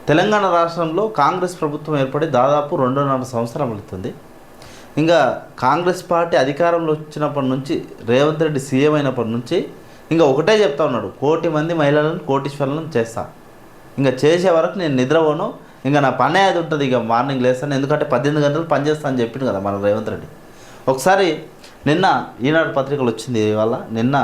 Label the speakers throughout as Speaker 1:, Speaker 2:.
Speaker 1: తెలంగాణ రాష్ట్రంలో కాంగ్రెస్ ప్రభుత్వం ఏర్పడి దాదాపు 2.5 సంవత్సరాలు అవుతుంది. ఇంకా కాంగ్రెస్ పార్టీ అధికారంలో వచ్చినప్పటి నుంచి రేవంత్ రెడ్డి సీఎం అయినప్పటి నుంచి ఇంకా ఒకటే చెప్తా ఉన్నాడు, 1 కోటి మంది మహిళలను కోటీశ్వరులను చేస్తా, ఇంకా చేసే వరకు నేను నిద్రపోను, ఇంకా నా పని అది ఉంటుంది, ఇక మార్నింగ్ లేస్తాను, ఎందుకంటే 18 గంటలు పనిచేస్తాను అని చెప్పింది కదా మన రేవంత్ రెడ్డి. ఒకసారి నిన్న ఈనాడు పత్రికలు వచ్చింది, ఇవాళ నిన్న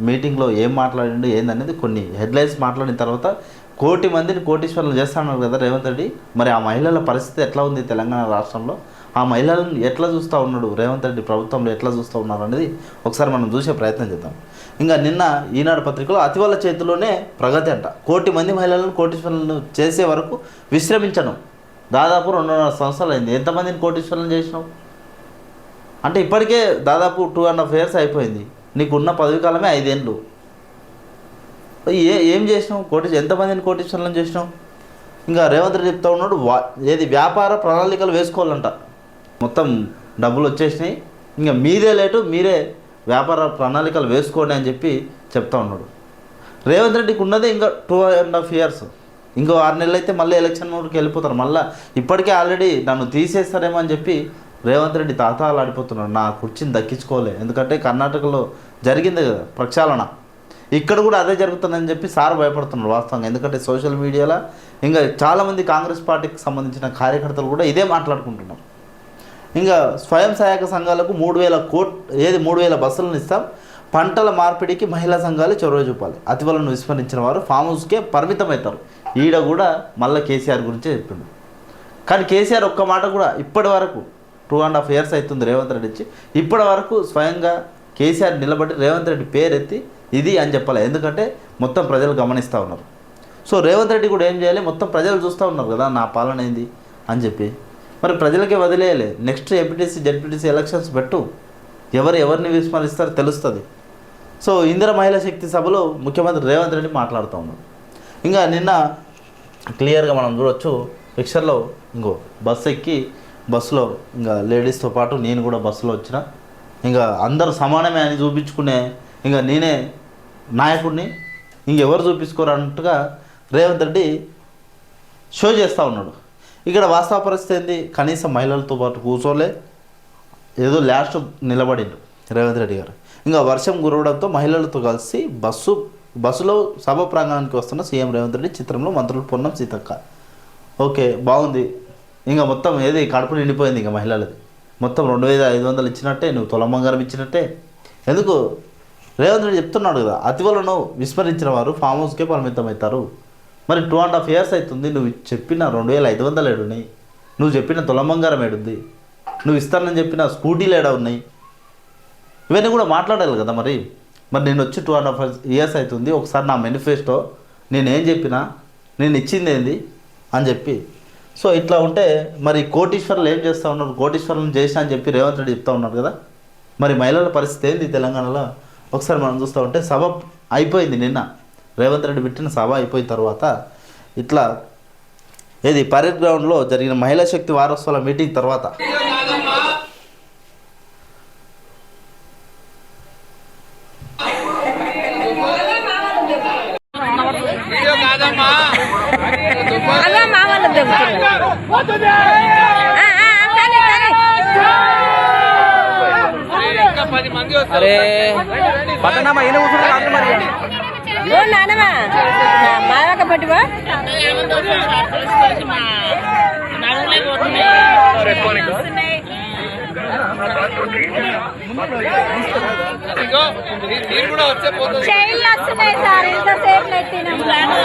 Speaker 1: మీటింగ్లో ఏం మాట్లాడిండు ఏందనేది కొన్ని హెడ్లైన్స్ మాట్లాడిన తర్వాత 1 కోటి మందిని కోటీశ్వరులు చేస్తాన్నారు కదా రేవంత్ రెడ్డి. మరి ఆ మహిళల పరిస్థితి ఎట్లా ఉంది తెలంగాణ రాష్ట్రంలో, ఆ మహిళలను ఎట్లా చూస్తూ ఉన్నాడు రేవంత్ రెడ్డి ప్రభుత్వంలో ఎట్లా చూస్తూ ఉన్నారు అనేది ఒకసారి మనం చూసే ప్రయత్నం చేద్దాం. ఇంకా నిన్న ఈనాడు పత్రికలో అతివల చేతిలోనే ప్రగతి అంట, 1 కోటి మంది మహిళలను కోటీశ్వరులను చేసే వరకు విశ్రమించను, దాదాపు 2.5 సంవత్సరాలు అయింది, ఎంతమందిని కోటీశ్వరులను చేసినావు అంటే ఇప్పటికే దాదాపు 2.5 years అయిపోయింది, నీకున్న పదవి కాలమే 5 ఏళ్ళు. ఏం చేసినావు, ఎంతమందిని కోటీశ్వరులను చేసినావు? ఇంకా రేవంత్ రెడ్డి చెప్తా ఉన్నాడు, ఏది వ్యాపార ప్రణాళికలు వేసుకోవాలంట, మొత్తం డబ్బులు వచ్చేసినాయి, ఇంకా మీదే లేటు, మీరే వ్యాపార ప్రణాళికలు వేసుకోండి అని చెప్పి చెప్తా ఉన్నాడు. రేవంత్ రెడ్డికి ఉన్నదే ఇంకా 2.5 years, ఇంకో 6 నెలలు అయితే మళ్ళీ ఎలక్షన్ మూడ్కి వెళ్ళిపోతారు. మళ్ళీ ఇప్పటికే ఆల్రెడీ నన్ను తీసేస్తారేమో అని చెప్పి రేవంత్ రెడ్డి తాతాలు ఆడిపోతున్నాడు, నా కుర్చీని దక్కించుకోలే, ఎందుకంటే కర్ణాటకలో జరిగింది కదా ప్రక్షాళన, ఇక్కడ కూడా అదే జరుగుతుందని చెప్పి సార్ భయపడుతున్నారు వాస్తవంగా. ఎందుకంటే సోషల్ మీడియాలో ఇంకా చాలామంది కాంగ్రెస్ పార్టీకి సంబంధించిన కార్యకర్తలు కూడా ఇదే మాట్లాడుకుంటున్నారు. ఇంకా స్వయం సహాయక సంఘాలకు 3,000 బస్సులను ఇస్తాం, పంటల మార్పిడికి మహిళా సంఘాలు చొరవ చూపాలి, అతివలను విస్మరించిన వారు ఫామ్ హౌస్కే పరిమితం అవుతారు. ఈడ కూడా మళ్ళీ కేసీఆర్ గురించే చెప్పిండు. కానీ కేసీఆర్ ఒక్క మాట కూడా ఇప్పటి వరకు 2.5 years అవుతుంది రేవంత్ రెడ్డి ఇచ్చి, ఇప్పటి వరకు స్వయంగా కేసీఆర్ నిలబడి రేవంత్ రెడ్డి పేరెత్తి ఇది అని చెప్పాలి, ఎందుకంటే మొత్తం ప్రజలు గమనిస్తూ ఉన్నారు. సో రేవంత్ రెడ్డి కూడా ఏం చేయాలి, మొత్తం ప్రజలు చూస్తూ ఉన్నారు కదా నా పాలన ఏంది అని చెప్పి, మరి ప్రజలకే వదిలేయాలి. నెక్స్ట్ ఎంపీటీసీ జెడ్పీటీసీ ఎలక్షన్స్ పెట్టు, ఎవరిని విస్మరిస్తారో తెలుస్తుంది. సో ఇందిరా మహిళా శక్తి సభలో ముఖ్యమంత్రి రేవంత్ రెడ్డి మాట్లాడుతూ ఉన్నారు. ఇంకా నిన్న క్లియర్గా మనం చూడొచ్చు, పిక్చర్లో ఇంకో బస్సు ఎక్కి బస్సులో ఇంకా లేడీస్తో పాటు నేను కూడా బస్సులో వచ్చిన, ఇంకా అందరూ సమానమే అని చూపించుకునే, ఇంకా నేనే నాయకుడిని, ఇంకెవరు చూపించుకోరు అన్నట్టుగా రేవంత్ రెడ్డి షో చేస్తూ ఉన్నాడు. ఇక్కడ వాస్తవ పరిస్థితి ఏంది, కనీసం మహిళలతో పాటు కూర్చోలే, ఏదో లాస్ట్ నిలబడిండు రేవంత్ రెడ్డి గారు. ఇంకా వర్షం కురవడంతో మహిళలతో కలిసి బస్సులో సభ ప్రాంగణానికి వస్తున్న సీఎం రేవంత్ రెడ్డి, చిత్రంలో మంత్రులు పొన్నం సీతక్క. ఓకే బాగుంది, ఇంకా మొత్తం ఏది కడుపు నిండిపోయింది, ఇంకా మహిళలది మొత్తం 2,500 ఇచ్చినట్టే, నువ్వు తులం బంగారం ఇచ్చినట్టే. ఎందుకు రేవంత్ రెడ్డి చెప్తున్నాడు కదా, అతివలను విస్మరించిన వారు ఫామ్ హౌస్కే పరిమితం అవుతారు. మరి 2.5 years అవుతుంది, నువ్వు చెప్పిన 2,500 ఏడున్నాయి, నువ్వు చెప్పిన తులం బంగారం ఏడుంది, నువ్వు ఇస్తానని చెప్పిన స్కూటీలు ఏడా ఉన్నాయి, ఇవన్నీ కూడా మాట్లాడాలి కదా. మరి నేను వచ్చి 2.5 years అవుతుంది, ఒకసారి నా మేనిఫెస్టో నేనేం చెప్పినా, నేను ఇచ్చింది ఏంది అని చెప్పి. సో ఇట్లా ఉంటే మరి కోటీశ్వరులు ఏం చేస్తూ ఉన్నారు, కోటీశ్వరులను చేసినా అని చెప్పి రేవంత్ రెడ్డి చెప్తూ ఉన్నారు కదా. మరి మహిళల పరిస్థితి ఏంది తెలంగాణలో ఒకసారి మనం చూస్తూ ఉంటే, సభ అయిపోయింది నిన్న, రేవంత్ రెడ్డి పెట్టిన సభ అయిపోయిన తర్వాత ఇట్లా ఏది పరేడ్ గ్రౌండ్లో జరిగిన మహిళా శక్తి వారోత్సవాల మీటింగ్ తర్వాత
Speaker 2: అరే పట్టణమా ఈయన కూర్చున్నారు మరి
Speaker 3: నానమా మాక పట్టువా చైల్డ్ వస్తున్నాయి సార్, ఇంతసేపు నెట్టినాము.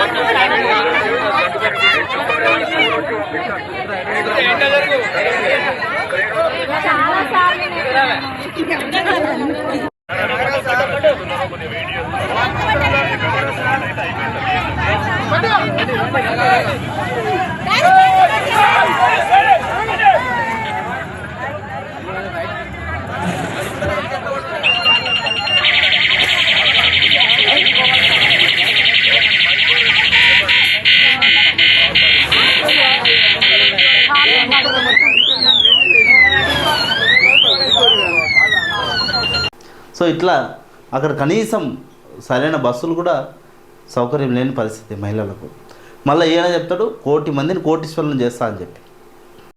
Speaker 3: చాలా సార్లు
Speaker 1: సో ఇట్లా అక్కడ కనీసం సరైన బస్సులు కూడా సౌకర్యం లేని పరిస్థితి మహిళలకు. మళ్ళీ ఈయన చెప్తాడు 1,000,000 మందిని కోటీశ్వరులను చేస్తా అని చెప్పి.